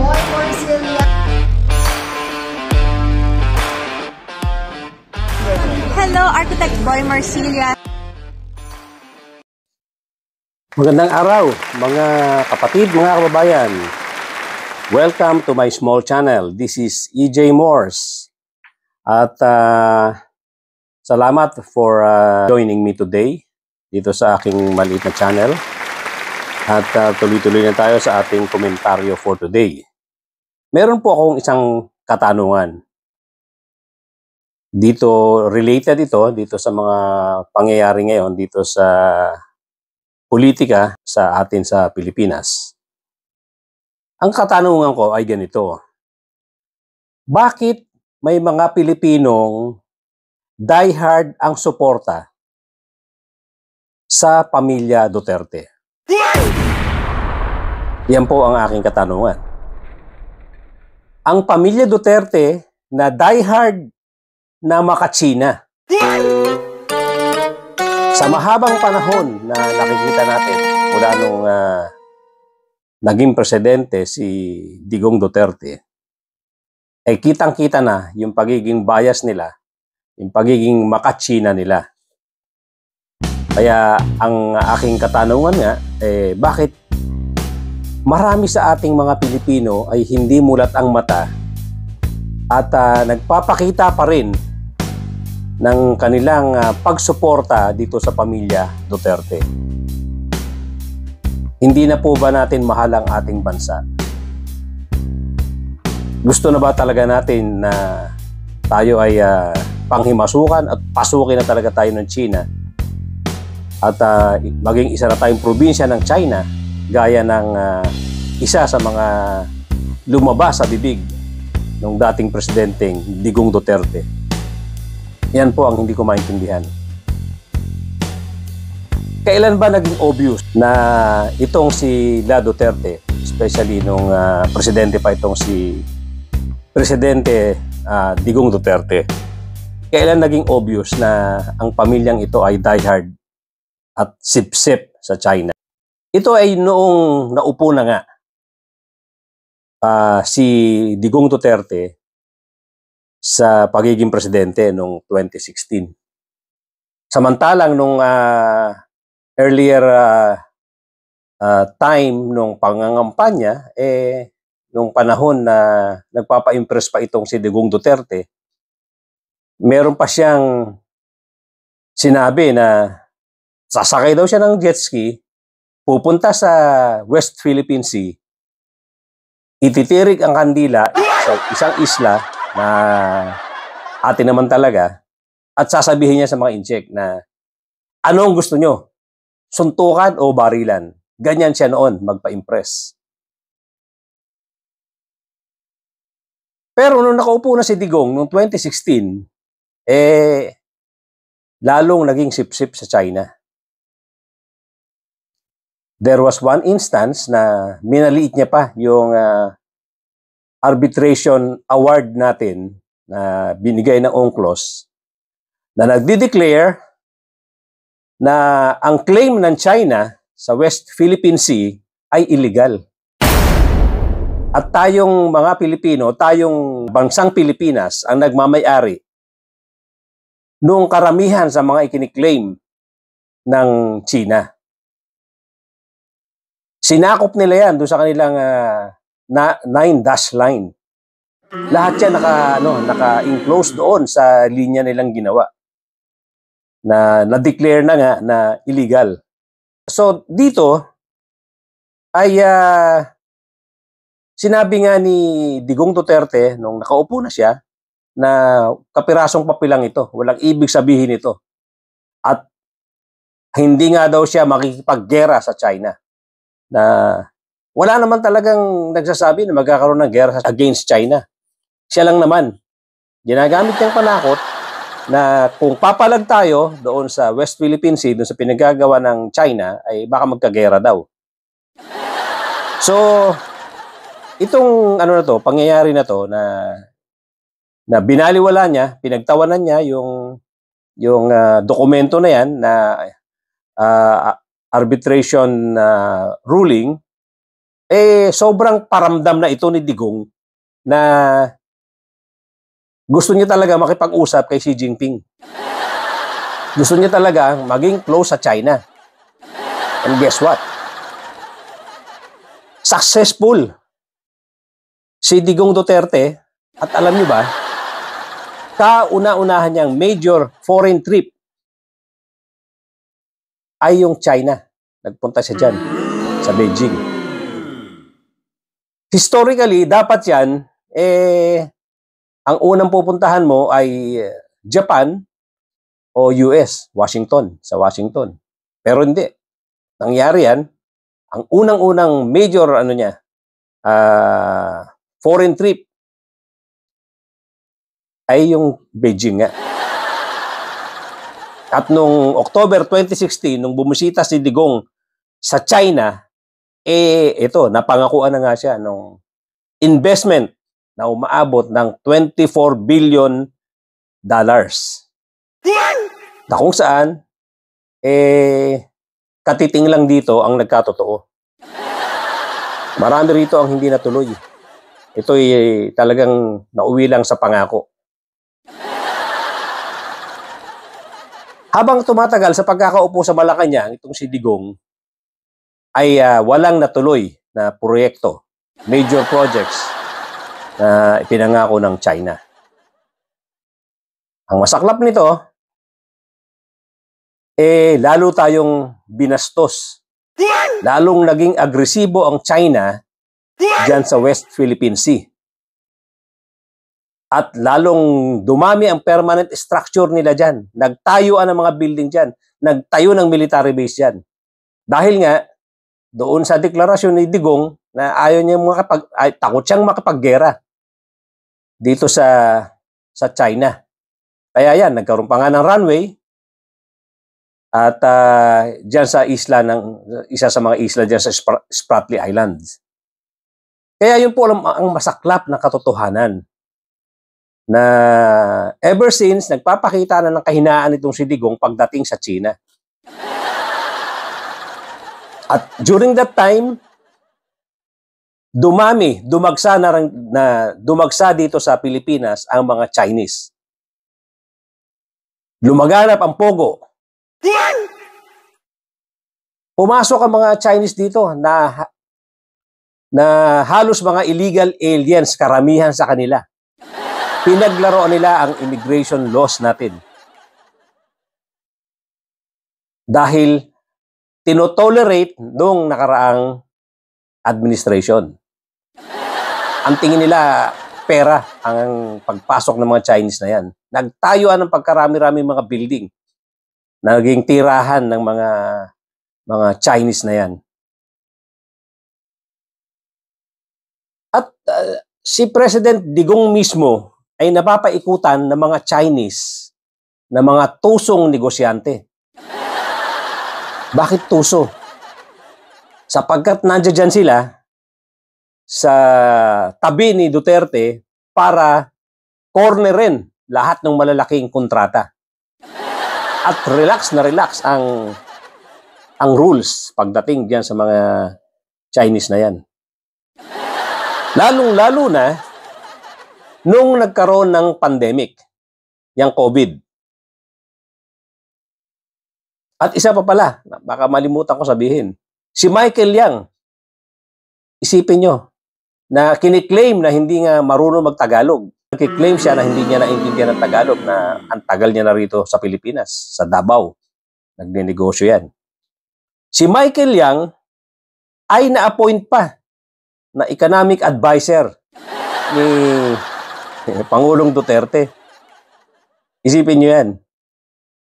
Boy Marcilia. Hello, Architect Boy Marcilia. Magandang araw, mga kapatid, mga kababayan. Welcome to my small channel. This is EJ Morse. At salamat for joining me today dito sa aking maliit na channel. At tuloy-tuloy na tayo sa ating komentaryo for today. Meron po akong isang katanungan. Related dito sa mga pangyayari ngayon dito sa politika sa atin sa Pilipinas. Ang katanungan ko ay ganito. Bakit may mga Pilipinong diehard ang suporta sa pamilya Duterte? Yan po ang aking katanungan. Ang pamilya Duterte na diehard na makatsina. Sa mahabang panahon na nakikita natin mula nung naging presidente si Digong Duterte, ay kitang-kita na yung pagiging bias nila, yung pagiging makatsina nila. Kaya ang aking katanungan nga, bakit marami sa ating mga Pilipino ay hindi mulat ang mata at nagpapakita pa rin ng kanilang pagsuporta dito sa pamilya Duterte. Hindi na po ba natin mahal ang ating bansa? Gusto na ba talaga natin na tayo ay panghimasukan at pasukin na talaga tayo ng China? At maging isa na tayong probinsya ng China gaya ng isa sa mga lumabas sa bibig ng dating presidenteng Digong Duterte. Yan po ang hindi ko maintindihan. Kailan ba naging obvious na itong si La Duterte, especially nung presidente pa itong si Presidente Digong Duterte, kailan naging obvious na ang pamilyang ito ay diehard at sip-sip sa China? Ito ay noong naupo na nga si Digong Duterte sa pagiging presidente noong 2016. Samantalang nung earlier time nung pangangampanya, nung panahon na nagpapa-impress pa itong si Digong Duterte, meron pa siyang sinabi na sasakay daw siya ng jet ski, pupunta sa West Philippine Sea, ititirik ang kandila sa isang isla na atin naman talaga at sasabihin niya sa mga incheck na anong gusto nyo? Suntukan o barilan? Ganyan siya noon magpa-impress. Pero nung nakaupo na si Digong noong 2016, lalong naging sip-sip sa China. There was one instance na minaliit niya pa yung arbitration award natin na binigay ng UNCLOS na nagde-declare na ang claim ng China sa West Philippine Sea ay illegal. At tayong mga Pilipino, tayong bansang Pilipinas ang nagmamay-ari noong karamihan sa mga ikiniklaim ng China. Sinakop nila yan doon sa kanilang 9-dash line. Lahat yan naka-enclose doon sa linya nilang ginawa. Na-declare na nga na illegal. So dito ay sinabi nga ni Digong Duterte nung nakaupo na siya na kapirasong papilang ito. Walang ibig sabihin ito. At hindi nga daw siya makikipaggera sa China. Na wala naman talagang nagsasabi na magkakaroon ng gera against China. Siya lang naman. Ginagamit niyang panakot na kung papalag tayo doon sa West Philippine Sea, doon sa pinagagawa ng China, ay baka magkagera daw. So, itong pangyayari na to na binaliwala niya, pinagtawanan niya yung dokumento na yan na arbitration ruling, sobrang paramdam na ito ni Digong na gusto niya talaga makipag-usap kay Xi Jinping. Gusto niya talaga maging close sa China. And guess what? Successful si Digong Duterte, at alam niyo ba, kauna-unahan niyang major foreign trip ay yung China. Nagpunta siya dyan sa Beijing. Historically, dapat yan, ang unang pupuntahan mo ay Japan o US, Washington, sa Washington. Pero hindi. Nangyari yan, ang unang-unang major foreign trip ay yung Beijing nga. At nung October 2016, nung bumisita si Digong sa China, ito, napangakuan na nga siya ng investment na umaabot ng $24 billion. Na kung saan, katiting lang dito ang nagkatotoo. Marami rito ang hindi natuloy. Ito ay talagang nauwi lang sa pangako. Habang tumatagal sa pagkakaupo sa Malacanang, itong si Digong ay walang natuloy na proyekto, major projects na ipinangako ng China. Ang masaklap nito, lalo tayong binastos. Lalong naging agresibo ang China dyan sa West Philippine Sea. At lalong dumami ang permanent structure nila dyan. Nagtayuan ng mga building dyan. Nagtayo ng military base dyan. Dahil nga, doon sa deklarasyon ni Digong na ayaw niya takot siyang makapaggera dito sa China. Kaya yan, nagkaroon pa nga ng runway at dyan sa isla isa sa mga isla dyan sa Spratly Islands. Kaya yun po ang masaklap na katotohanan na ever since nagpapakita na ng kahinaan itong si Digong pagdating sa China. At during that time, dumagsa dito sa Pilipinas ang mga Chinese. Lumaganap ang pogo. Pumasok ang mga Chinese dito na halos mga illegal aliens, karamihan sa kanila. Pinaglaro nila ang immigration laws natin. Dahil tinotolerate nung nakaraang administration. Ang tingin nila, pera ang pagpasok ng mga Chinese na yan. Nagtayuan ng pagkarami-rami mga building. Naging tirahan ng mga Chinese na yan. At si President Digong mismo ay napapaikutan ng mga Chinese na mga tusong negosyante. Bakit tuso? Sapagkat nandiyan sila sa tabi ni Duterte para cornerin lahat ng malalaking kontrata. At relax na relax ang rules pagdating diyan sa mga Chinese na yan. Lalong-lalo na nung nagkaroon ng pandemic, yung COVID. At isa pa pala, baka malimutan ko sabihin, si Michael Yang, isipin nyo, na kiniklaim na hindi nga marunong magtagalog. Kiklaim siya na hindi niya naintindihan ng Tagalog na ang tagal niya na rito sa Pilipinas, sa Davao. Nagnenegosyo yan. Si Michael Yang ay na-appoint pa na economic advisor ni Pangulong Duterte. Isipin nyo yan.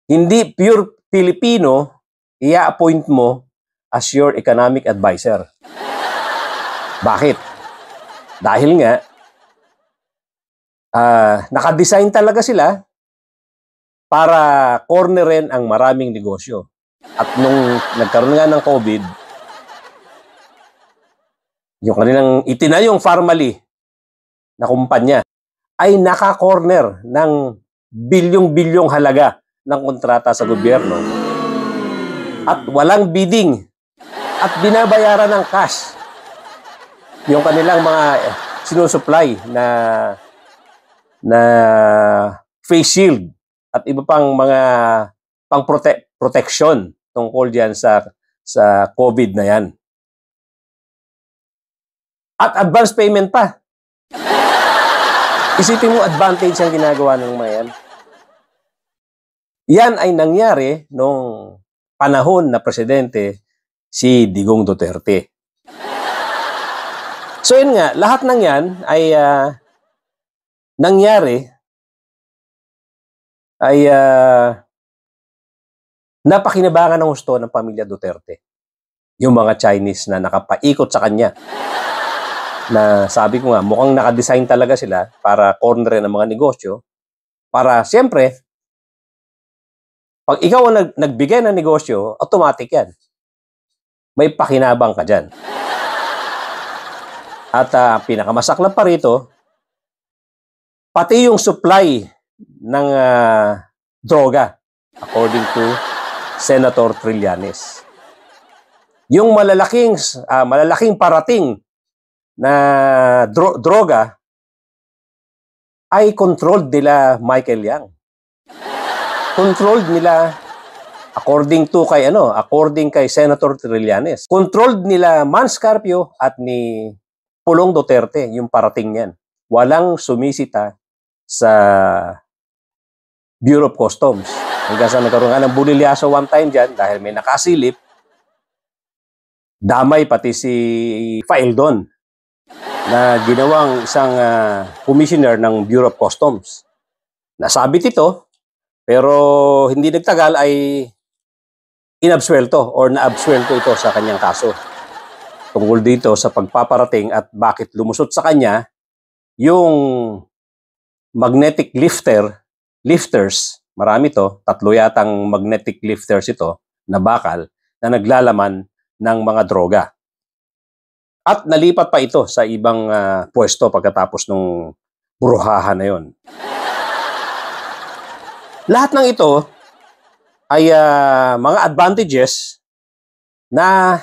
Hindi pure Filipino, i-appoint mo as your economic advisor. Bakit? Dahil nga, nakadesign talaga sila para cornerin ang maraming negosyo. At nung nagkaroon nga ng COVID, yung kanilang itinayong Farmally na kumpanya ay naka-corner ng bilyong-bilyong halaga ng kontrata sa gobyerno at walang bidding at binabayaran ng cash. yung kanilang mga sinusupply na face shield at iba pang mga protection tungkol diyan sa COVID na yan. At advance payment pa. Isipin mo, advantage ang ginagawa ng mga yan. Yan ay nangyari nung panahon na presidente si Digong Duterte. So yun nga, lahat ng yan ay nangyari ay napakinabangan ng gusto ng pamilya Duterte. Yung mga Chinese na nakapaikot sa kanya. Na sabi ko nga, mukhang nakadesign talaga sila para cornerin ng mga negosyo. Para siyempre, pag ikaw ang nagbigay ng negosyo, automatic yan. May pakinabang ka dyan. At pinakamasaklap pa rito, pati yung supply ng droga, according to Senator Trillanes. Yung malalaking parating na droga ay controlled nila Michael Yang. Controlled nila according kay Senator Trillanes. Controlled nila Mans Carpio at ni Pulong Duterte yung parating niyan. Walang sumisita sa Bureau of Customs. Hanggang sa nagkaroon nga ng bulilyaso one time dyan dahil may nakasilip, damay pati si Faeldon na ginawang isang commissioner ng Bureau of Customs. Nasabit ito, pero hindi nagtagal ay inabsuelto or naabsuelto ito sa kanyang kaso. Tungkol dito sa pagpaparating at bakit lumusot sa kanya yung magnetic lifters, marami to, 3 yatang magnetic lifters ito na bakal na naglalaman ng mga droga. At nalipat pa ito sa ibang pwesto pagkatapos ng buruhahan na yon. Lahat ng ito ay mga advantages na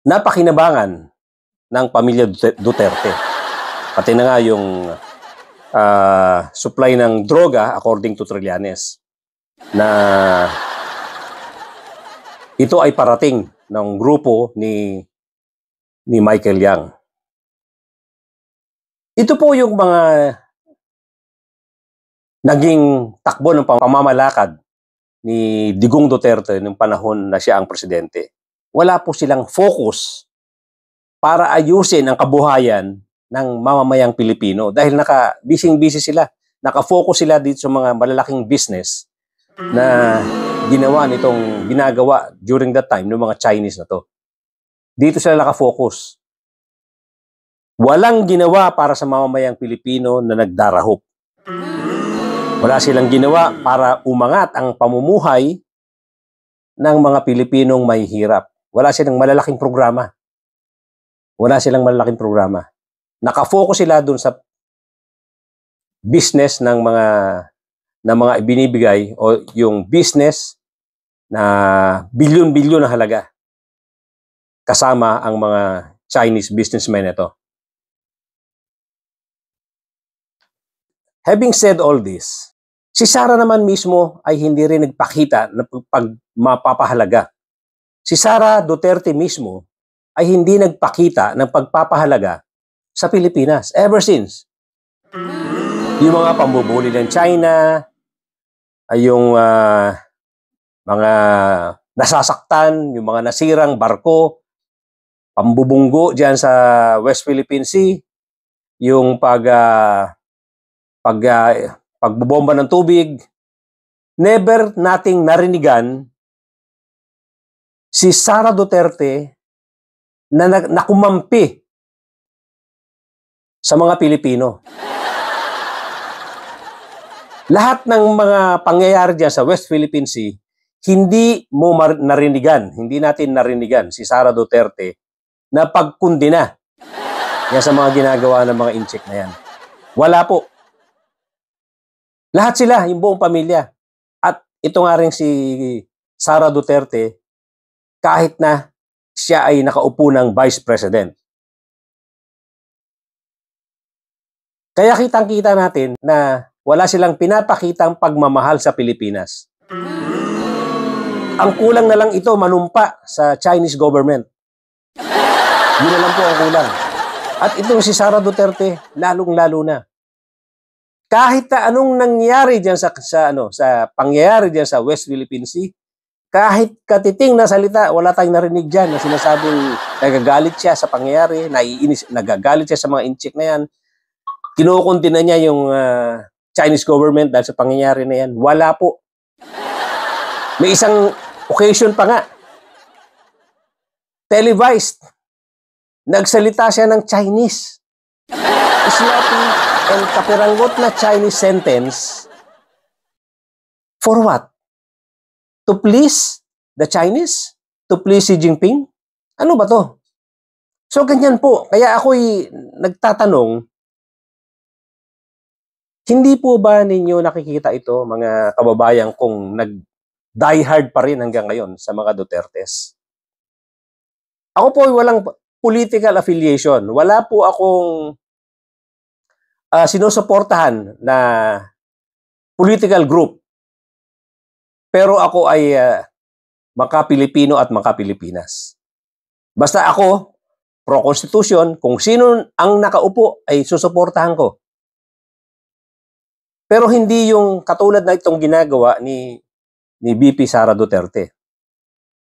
napakinabangan ng pamilya Duterte. Pati na nga yung supply ng droga according to Trillanes na ito ay parating ng grupo ni Michael Yang. Ito po yung mga naging takbo ng pamamalakad ni Digong Duterte nung panahon na siya ang presidente. Wala po silang focus para ayusin ang kabuhayan ng mamamayang Pilipino dahil busy sila. Naka-focus sila dito sa mga malalaking business na ginagawa during that time ng mga Chinese na to. Dito sila naka-focus. Walang ginawa para sa mamamayang Pilipino na nagdarahop. Wala silang ginawa para umangat ang pamumuhay ng mga Pilipinong may hirap. Wala silang malalaking programa. Naka-focus sila dun sa business ng mga ibinibigay o yung business na bilyon-bilyon na halaga. Kasama ang mga Chinese businessmen ito. Having said all this, si Sara naman mismo ay hindi rin nagpakita na mapapahalaga. Si Sara Duterte mismo ay hindi nagpakita ng pagpapahalaga sa Pilipinas ever since. Yung mga pambubuli ng China, ay yung mga nasasaktan, yung mga nasirang barko, pambubunggo dyan sa West Philippine Sea, yung pagbobomba ng tubig, never nating narinigan si Sara Duterte na nakumampi sa mga Pilipino. Lahat ng mga pangyayari dyan sa West Philippine Sea, hindi natin narinigan si Sara Duterte na pagkundina yan sa mga ginagawa ng mga incheck na yan. Wala po. Lahat sila, yung buong pamilya. At ito nga rin si Sara Duterte, kahit na siya ay nakaupo ng Vice President, Kaya kitang-kita natin na wala silang pinapakitang pagmamahal sa Pilipinas. Ang kulang na lang ito manumpa sa Chinese government. Yun na lang po ang kulang. At itong si Sara Duterte, lalong-lalo na. Kahit na anong nangyari diyan sa pangyayari diyan sa West Philippine Sea, kahit katiting na salita, wala tayong narinig diyan na sinasabing nagagalit siya sa pangyayari, nagagalit siya sa mga inchik na yan. Kinukunti na niya yung Chinese government dahil sa pangyayari na yan. Wala po. May isang occasion pa nga. Televised. Nagsalita siya ng Chinese. Sloppy and kapiranggot na Chinese sentence. For what? To please the Chinese? To please Xi Jinping? Ano ba to? So ganyan po. Kaya ako'y nagtatanong, hindi po ba ninyo nakikita ito, mga kababayan kong nag-diehard pa rin hanggang ngayon sa mga Dutertes? Ako po ay walang political affiliation. Wala po akong sinusuportahan na political group. Pero ako ay maka-Pilipino at maka-Pilipinas. Basta ako, pro-constitution, kung sino ang nakaupo ay susuportahan ko. Pero hindi yung katulad na itong ginagawa ni VP Sara Duterte.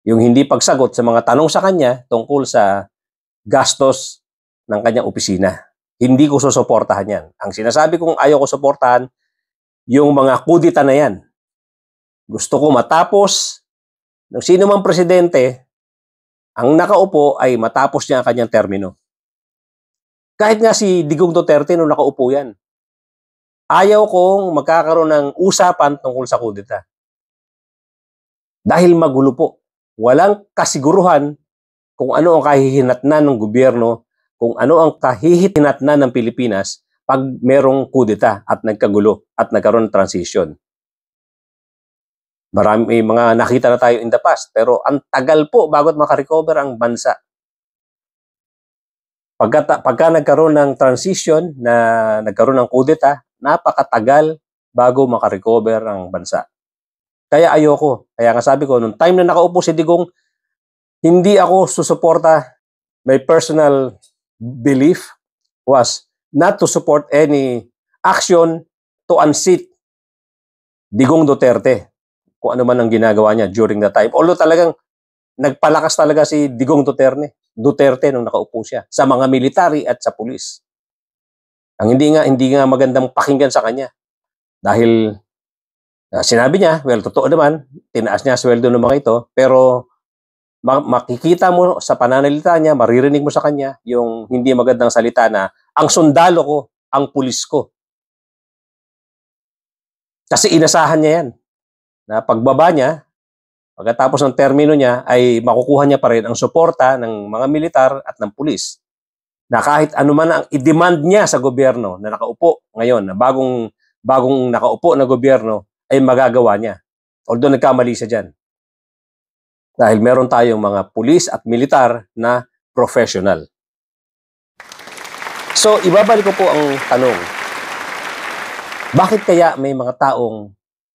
Yung hindi pagsagot sa mga tanong sa kanya tungkol sa gastos ng kanyang opisina. Hindi ko susuportahan yan. Ang sinasabi kong ayaw ko suportahan, yung mga kudita na yan. Gusto ko matapos ng sino mang presidente, ang nakaupo ay matapos niya ang kanyang termino. Kahit nga si Digong Duterte nung nakaupo yan. Ayaw kong magkakaroon ng usapan tungkol sa kudita. Dahil magulo po. Walang kasiguruhan kung ano ang kahihinatnan ng gobyerno, kung ano ang kahihinatnan ng Pilipinas pag merong kudita at nagkagulo at nagkaroon ng transition. Marami mga nakita na tayo in the past, pero ang tagal po bago makarecover ang bansa. Pagka nagkaroon ng transition, na nagkaroon ng kudeta, napakatagal bago makarecover ang bansa. Kaya ayoko. Kaya nga sabi ko, nung time na nakaupo si Digong, hindi ako susuporta. My personal belief was not to support any action to unseat Digong Duterte. Kung ano man ang ginagawa niya during that time. Although talagang nagpalakas talaga si Digong Duterte nung nakaupo siya sa mga military at sa pulis. Ang hindi nga magandang pakinggan sa kanya. Dahil sinabi niya, well, totoo naman, tinaas niya sweldo ng mga ito, pero makikita mo sa pananalita niya, maririnig mo sa kanya yung hindi magandang salita na ang sundalo ko, ang pulis ko. Kasi inasahan niya yan. Na pagbaba niya, pagkatapos ng termino niya, ay makukuha niya pa rin ang suporta ng mga militar at ng pulis. Na kahit anuman ang i-demand niya sa gobyerno na nakaupo ngayon, na bagong nakaupo na gobyerno, ay magagawa niya. Although nagkamali siya dyan. Dahil meron tayong mga pulis at militar na professional. So, ibabalik ko po ang tanong. Bakit kaya may mga taong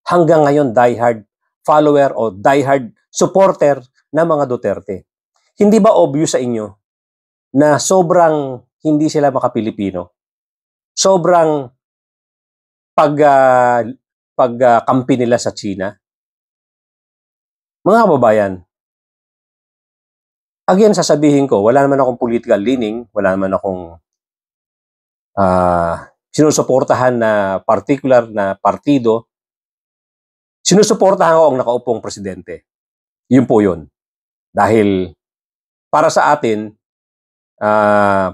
hanggang ngayon diehard follower o diehard supporter ng mga Duterte? Hindi ba obvious sa inyo na sobrang hindi sila maka-Pilipino? Sobrang pagkampi nila sa China? Mga kababayan, again, sasabihin ko, wala naman akong political leaning, wala naman akong sinusuportahan na particular na partido. Sinusuportahan ko ang nakaupong presidente. Yun po yun. Dahil para sa atin,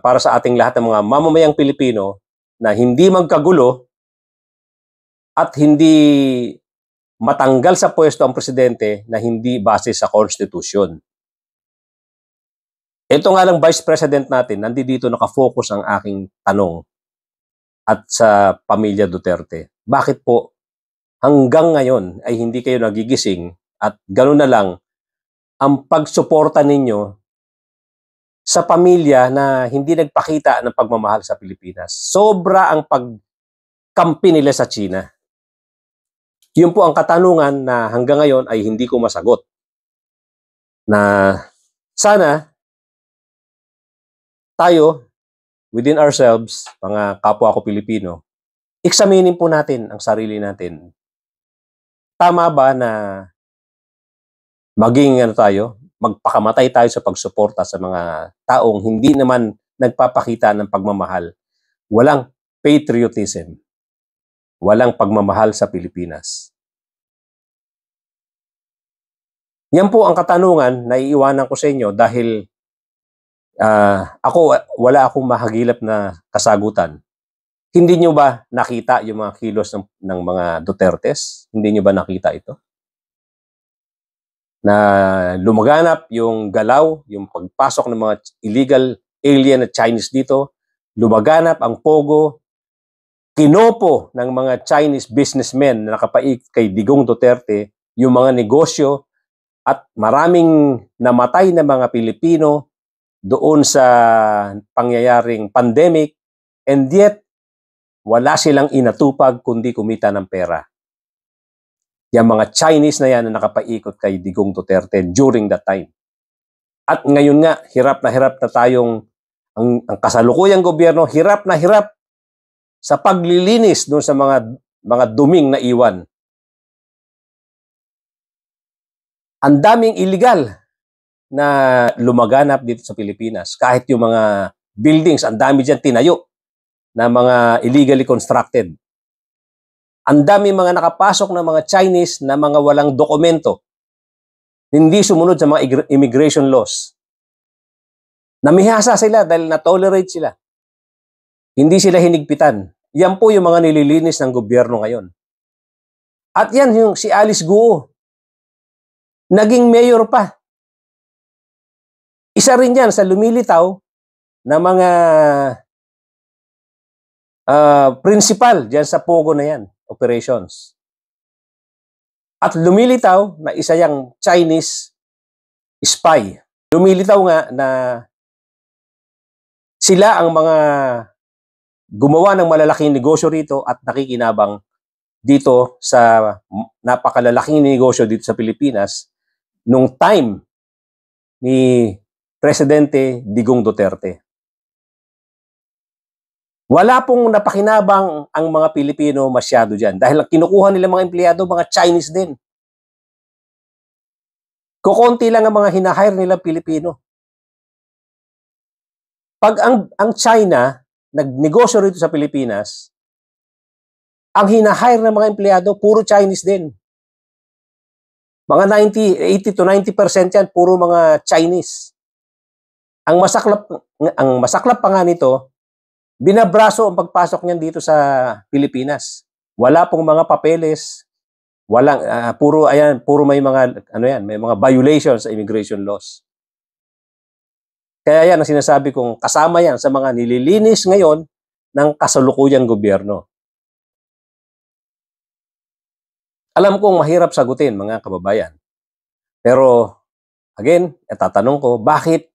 para sa ating lahat ng mga mamamayang Pilipino na hindi magkagulo at hindi matanggal sa pwesto ang presidente na hindi base sa Constitution. Ito nga lang Vice President natin, nandito nakafocus ang aking tanong at sa pamilya Duterte. Bakit po hanggang ngayon ay hindi kayo nagigising at gano'n na lang ang pagsuporta ninyo sa pamilya na hindi nagpakita ng pagmamahal sa Pilipinas. Sobra ang pagkampi nila sa China. Yun po ang katanungan na hanggang ngayon ay hindi ko masagot. Na sana tayo, within ourselves, mga kapwa ko Pilipino, eksaminin po natin ang sarili natin. Tama ba na maging magpakamatay tayo sa pagsuporta sa mga taong hindi naman nagpapakita ng pagmamahal? Walang patriotism. Walang pagmamahal sa Pilipinas. Yan po ang katanungan na iiwanan ko sa inyo dahil wala akong mahagilap na kasagutan. Hindi nyo ba nakita yung mga kilos ng mga Dutertes? Hindi nyo ba nakita ito? Na lumaganap yung galaw, yung pagpasok ng mga illegal alien at Chinese dito, lumaganap ang pogo, kinopo ng mga Chinese businessmen na nakapaik kay Digong Duterte yung mga negosyo at maraming namatay na mga Pilipino doon sa pangyayaring pandemic, and yet wala silang inatupag kundi kumita ng pera. Yung mga Chinese na yan na nakapaikot kay Digong Duterte during that time. At ngayon nga, hirap na tayong, ang kasalukuyang gobyerno, hirap na hirap sa paglilinis doon sa mga duming na iwan. Ang daming illegal na lumaganap dito sa Pilipinas. Kahit yung mga buildings, ang dami dyan tinayo na mga illegally constructed. Ang dami mga nakapasok na mga Chinese na mga walang dokumento. Hindi sumunod sa mga immigration laws. Namihasa sila dahil na-tolerate sila. Hindi sila hinigpitan. Yan po yung mga nililinis ng gobyerno ngayon. At yan yung si Alice Guo. Naging mayor pa. Isa rin yan sa lumilitaw na mga principal dyan sa Pogo na yan, operations. At lumilitaw na isa yung Chinese spy. Lumilitaw nga na sila ang mga gumawa ng malalaking negosyo rito at nakikinabang dito sa napakalalaking negosyo dito sa Pilipinas nung time ni Presidente Digong Duterte. Wala pong napakinabang ang mga Pilipino masyado dyan dahil kinukuha nila mga empleyado, mga Chinese din. Kukunti lang ang mga hinahire nilang Pilipino. Pag ang China nagnegosyo rito sa Pilipinas, ang hinahire ng mga empleyado, puro Chinese din. Mga 80 to 90% yan, puro mga Chinese. Ang masaklap pa nga nito, binabraso ang pagpasok niyan dito sa Pilipinas. Wala pong mga papeles, walang puro may mga may mga violations sa immigration laws. Kaya yan ang sinasabi kong kasama yan sa mga nililinis ngayon ng kasalukuyang gobyerno. Alam kong mahirap sagutin, mga kababayan. Pero, again, tatanong ko, bakit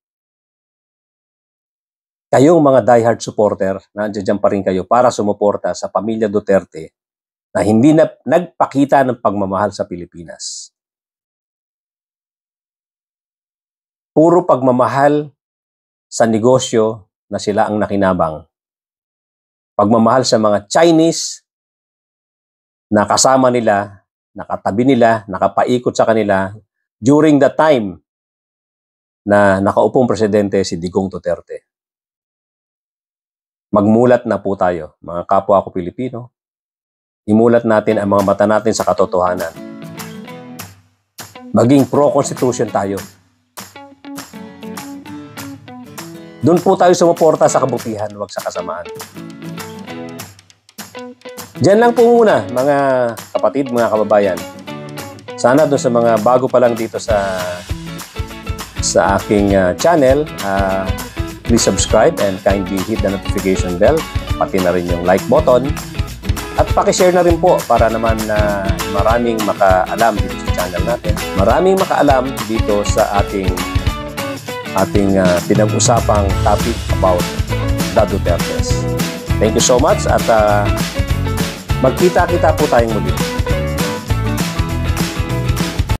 kayong mga diehard supporter, nandiyan pa rin kayo para sumuporta sa pamilya Duterte na hindi na nagpakita ng pagmamahal sa Pilipinas? Puro pagmamahal sa negosyo na sila ang nakinabang. Pagmamahal sa mga Chinese na kasama nila, nakatabi nila, nakapaikot sa kanila during the time na nakaupong presidente si Digong Duterte. Magmulat na po tayo, mga kapwa ko Pilipino. Imulat natin ang mga mata natin sa katotohanan. Maging pro-constitution tayo. Doon po tayo sumuporta sa kabutihan, huwag sa kasamaan. Diyan lang po muna, mga kapatid, mga kababayan. Sana doon sa mga bago pa lang dito sa aking channel, please subscribe and kindly hit the notification bell, pati na rin yung like button. At pakishare na rin po para naman na maraming makaalam dito sa channel natin. Maraming makaalam dito sa ating ating pinag-usapang topic about the Dutertes. Thank you so much at magkita-kita po tayong muli.